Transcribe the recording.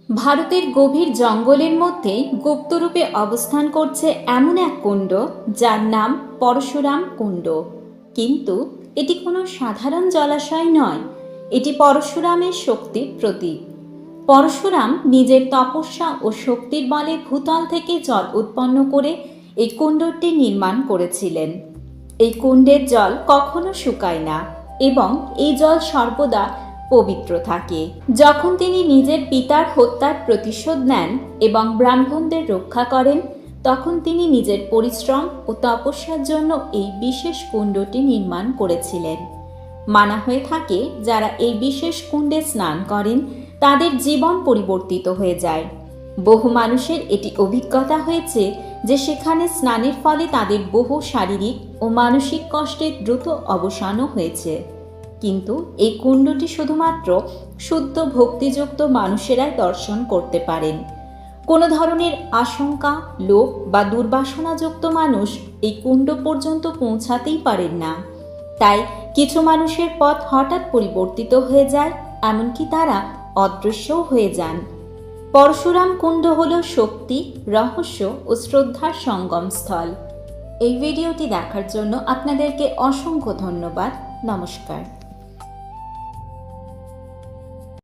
ভারতের গভীর জঙ্গলের মধ্যে গুপ্তরূপে অবস্থান করছে এমন এক কুণ্ড যার নাম পরশুরাম কুণ্ড। কিন্তু এটি কোনো সাধারণ জলাশয় নয়, এটি পরশুরামের শক্তির প্রতীক। পরশুরাম নিজের তপস্যা ও শক্তির বলে ভূতল থেকে জল উৎপন্ন করে এই কুণ্ডটি নির্মাণ করেছিলেন। এই কুণ্ডের জল কখনো শুকায় না এবং এই জল সর্বদা পবিত্র থাকে। যখন তিনি নিজের পিতার হত্যার প্রতিশোধ নেন এবং ব্রাহ্মণদের রক্ষা করেন, তখন তিনি নিজের পরিশ্রম ও তপস্যার জন্য এই বিশেষ কুণ্ডটি নির্মাণ করেছিলেন। মানা হয়ে থাকে, যারা এই বিশেষ কুণ্ডে স্নান করেন তাদের জীবন পরিবর্তিত হয়ে যায়। বহু মানুষের এটি অভিজ্ঞতা হয়েছে যে সেখানে স্নানের ফলে তাদের বহু শারীরিক ও মানসিক কষ্টের দ্রুত অবসানও হয়েছে। কিন্তু এই কুণ্ডটি শুধুমাত্র শুদ্ধ ভক্তিযুক্ত মানুষেরাই দর্শন করতে পারেন। কোনো ধরনের আশঙ্কা, লোভ বা দুর্বাসনাযুক্ত মানুষ এই কুণ্ড পর্যন্ত পৌঁছাতেই পারেন না। তাই কিছু মানুষের পথ হঠাৎ পরিবর্তিত হয়ে যায়, এমনকি তারা অদৃশ্যও হয়ে যান। পরশুরাম কুণ্ড হল শক্তি, রহস্য ও শ্রদ্ধার সঙ্গমস্থল। এই ভিডিওটি দেখার জন্য আপনাদেরকে অসংখ্য ধন্যবাদ। নমস্কার।